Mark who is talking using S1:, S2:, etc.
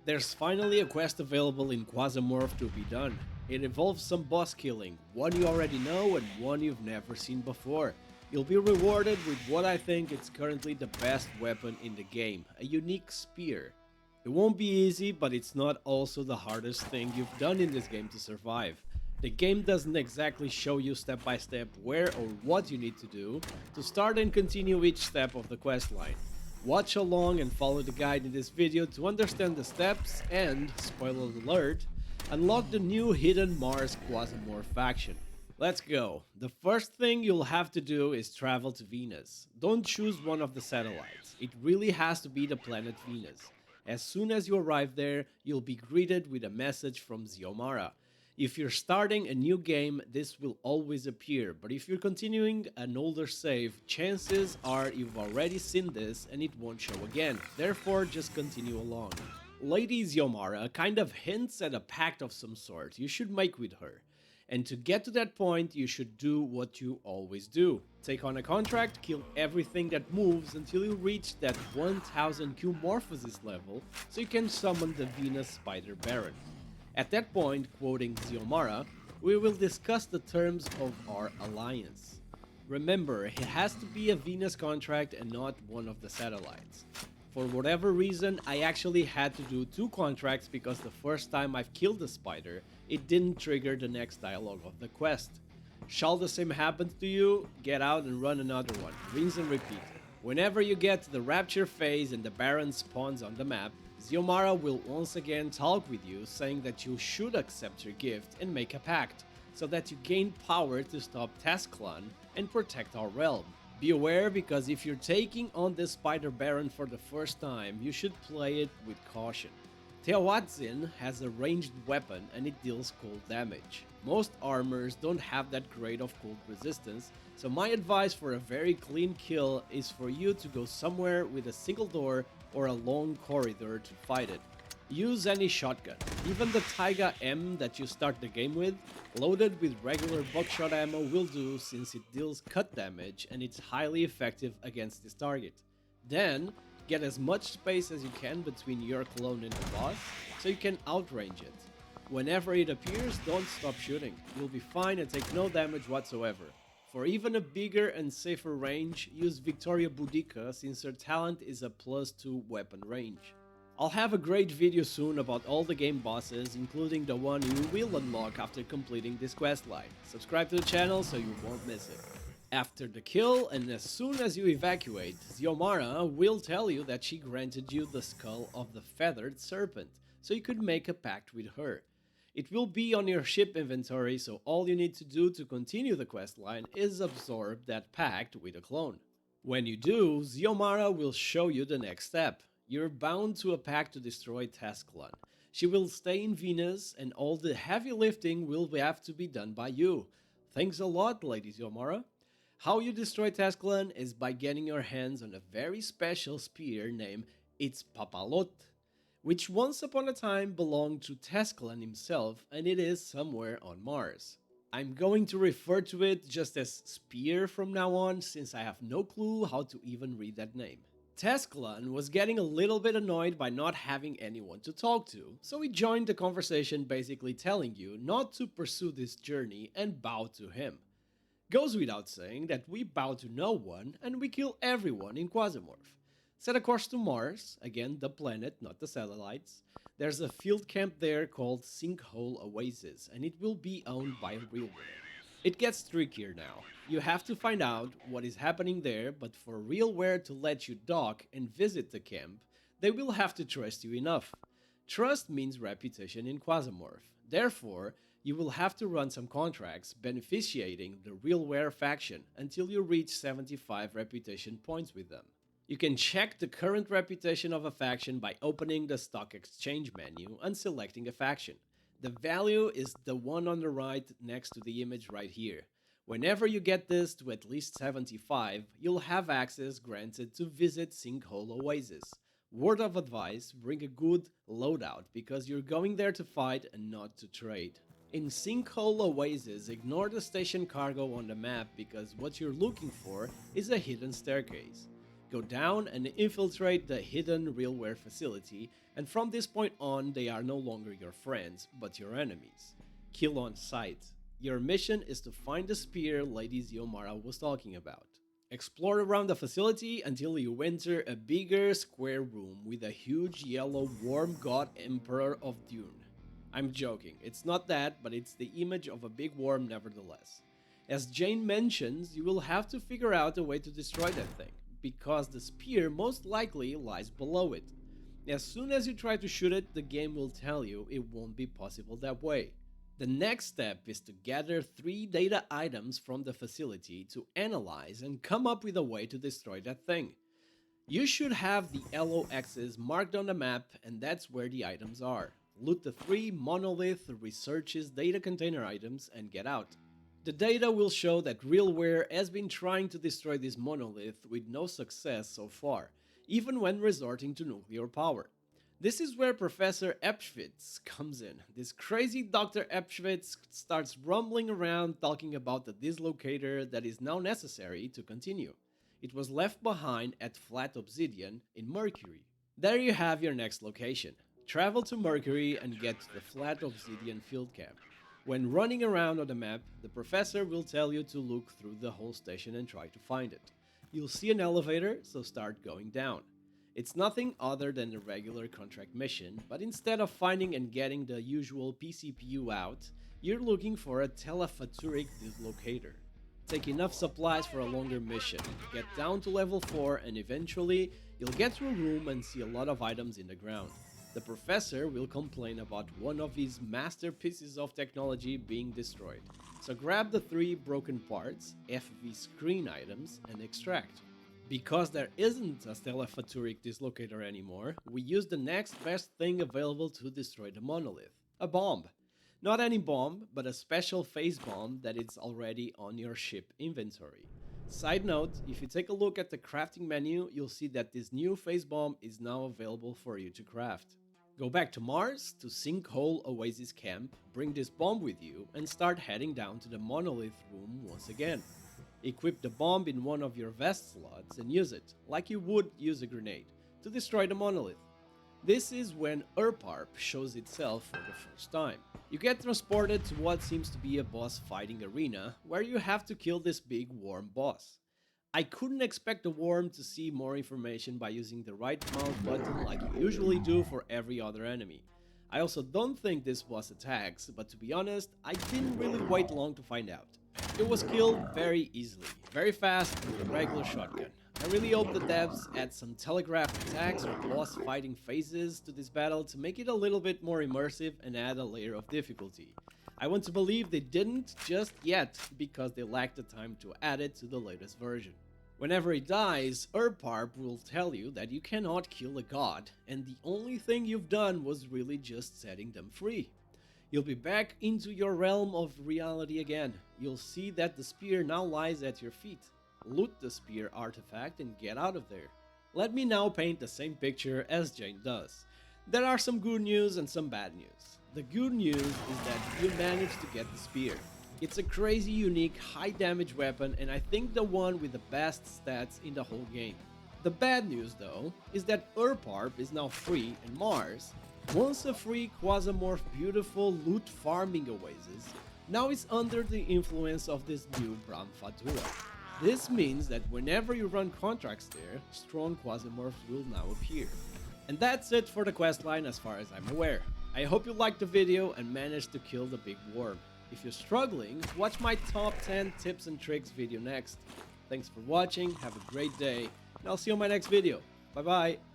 S1: There's finally a quest available in Quasimorph to be done. It involves some boss killing, one you already know and one you've never seen before. You'll be rewarded with what I think is currently the best weapon in the game, a unique spear. It won't be easy, but it's not also the hardest thing you've done in this game to survive. The game doesn't exactly show you step by step where or what you need to do to start and continue each step of the questline. Watch along and follow the guide in this video to understand the steps and, spoiler alert, unlock the new hidden Mars Quasimorph faction. Let's go. The first thing you'll have to do is travel to Venus. Don't choose one of the satellites. It really has to be the planet Venus. As soon as you arrive there, you'll be greeted with a message from Xiomara. If you're starting a new game, this will always appear, but if you're continuing an older save, chances are you've already seen this and it won't show again, therefore just continue along. Lady Xiomara kind of hints at a pact of some sort you should make with her. And to get to that point, you should do what you always do. Take on a contract, kill everything that moves until you reach that 1000 Q-Morphosis level, so you can summon the Venus Spider Baron. At that point, quoting Xiomara, we will discuss the terms of our alliance. Remember, it has to be a Venus contract and not one of the satellites. For whatever reason, I actually had to do 2 contracts because the first time I've killed a spider, it didn't trigger the next dialogue of the quest. Shall the same happen to you? Get out and run another one, rinse and repeat. Whenever you get to the rapture phase and the Baron spawns on the map, Xiomara will once again talk with you, saying that you should accept your gift and make a pact, so that you gain power to stop Tasclan and protect our realm. Be aware, because if you're taking on this Spider Baron for the first time, you should play it with caution. Teotihuacan has a ranged weapon and it deals cold damage. Most armors don't have that great of cold resistance, so my advice for a very clean kill is for you to go somewhere with a single door or a long corridor to fight it. Use any shotgun, even the Taiga M that you start the game with, loaded with regular buckshot ammo will do since it deals cut damage and it's highly effective against this target. Then, get as much space as you can between your clone and the boss, so you can outrange it. Whenever it appears, don't stop shooting, you'll be fine and take no damage whatsoever. For even a bigger and safer range, use Victoria Boudica since her talent is a +2 weapon range. I'll have a great video soon about all the game bosses, including the one you will unlock after completing this questline. Subscribe to the channel so you won't miss it. After the kill, and as soon as you evacuate, Xiomara will tell you that she granted you the skull of the feathered serpent, so you could make a pact with her. It will be on your ship inventory, so all you need to do to continue the questline is absorb that pact with a clone. When you do, Xiomara will show you the next step. You're bound to a pact to destroy Tasclan. She will stay in Venus, and all the heavy lifting will have to be done by you. Thanks a lot, Lady Xiomara. How you destroy Tasclan is by getting your hands on a very special spear named Itzpapalotl, which once upon a time belonged to Tasclan himself, and it is somewhere on Mars. I'm going to refer to it just as Spear from now on, since I have no clue how to even read that name. Tasclan was getting a little bit annoyed by not having anyone to talk to, so he joined the conversation basically telling you not to pursue this journey and bow to him. Goes without saying that we bow to no one and we kill everyone in Quasimorph. Set a course to Mars, again the planet, not the satellites. There's a field camp there called Sinkhole Oasis, and it will be owned by Realware. It gets trickier now. You have to find out what is happening there, but for Realware to let you dock and visit the camp, they will have to trust you enough. Trust means reputation in Quasimorph. Therefore, you will have to run some contracts beneficiating the Realware faction until you reach 75 reputation points with them. You can check the current reputation of a faction by opening the stock exchange menu and selecting a faction. The value is the one on the right next to the image right here. Whenever you get this to at least 75, you'll have access granted to visit Sinkhole Oasis. Word of advice, bring a good loadout because you're going there to fight and not to trade. In Sinkhole Oasis, ignore the station cargo on the map because what you're looking for is a hidden staircase. Go down and infiltrate the hidden Realware facility, And from this point on, they are no longer your friends, but your enemies. Kill on sight. Your mission is to find the spear Lady Xiomara was talking about. Explore around the facility until you enter a bigger square room with a huge yellow worm god emperor of Dune. I'm joking, it's not that, but it's the image of a big worm nevertheless. As Jane mentions, you will have to figure out a way to destroy that thing, because the spear most likely lies below it. As soon as you try to shoot it, the game will tell you it won't be possible that way. The next step is to gather 3 data items from the facility to analyze and come up with a way to destroy that thing. You should have the LOXs marked on the map, and that's where the items are. Loot the 3 monolith researches data container items and get out. The data will show that Realware has been trying to destroy this monolith with no success so far, even when resorting to nuclear power. This is where Professor Epschwitz comes in. This crazy Dr. Epschwitz starts rumbling around talking about the dislocator that is now necessary to continue. It was left behind at Flat Obsidian in Mercury. There you have your next location. Travel to Mercury and get to the Flat Obsidian field camp. When running around on the map, the professor will tell you to look through the whole station and try to find it. You'll see an elevator, so start going down. It's nothing other than a regular contract mission, but instead of finding and getting the usual PCPU out, you're looking for a telephatoric dislocator. Take enough supplies for a longer mission, get down to level 4, and eventually you'll get to a room and see a lot of items in the ground. The professor will complain about one of his masterpieces of technology being destroyed, so grab the 3 broken parts, FV screen items, and extract. Because there isn't a telephatoric dislocator anymore, we use the next best thing available to destroy the monolith. A bomb. Not any bomb, but a special phase bomb that is already on your ship inventory. Side note, if you take a look at the crafting menu, you'll see that this new phase bomb is now available for you to craft. Go back to Mars, to Sinkhole Oasis Camp, bring this bomb with you, and start heading down to the monolith room once again. Equip the bomb in one of your vest slots and use it, like you would use a grenade, to destroy the monolith. This is when Urparp shows itself for the first time. You get transported to what seems to be a boss fighting arena, where you have to kill this big worm boss. I couldn't expect the worm to see more information by using the right mouse button like you usually do for every other enemy. I also don't think this boss attacks, but to be honest, I didn't really wait long to find out. It was killed very easily, very fast with a regular shotgun. I really hope the devs add some telegraphed attacks or boss fighting phases to this battle to make it a little bit more immersive and add a layer of difficulty. I want to believe they didn't just yet because they lacked the time to add it to the latest version. Whenever he dies, Urparp will tell you that you cannot kill a god, and the only thing you've done was really just setting them free. You'll be back into your realm of reality again. You'll see that the spear now lies at your feet. Loot the spear artifact and get out of there. Let me now paint the same picture as Jane does. There are some good news and some bad news. The good news is that you managed to get the spear. It's a crazy unique high damage weapon, and I think the one with the best stats in the whole game. The bad news though is that Urparp is now free and Mars, once a free Quasimorph beautiful loot farming oasis, now is under the influence of this new brown Fadura. This means that whenever you run contracts there, strong Quasimorphs will now appear. And that's it for the questline as far as I'm aware. I hope you liked the video and managed to kill the big worm. If you're struggling, watch my top 10 tips and tricks video next. Thanks for watching, have a great day, and I'll see you on my next video. Bye bye!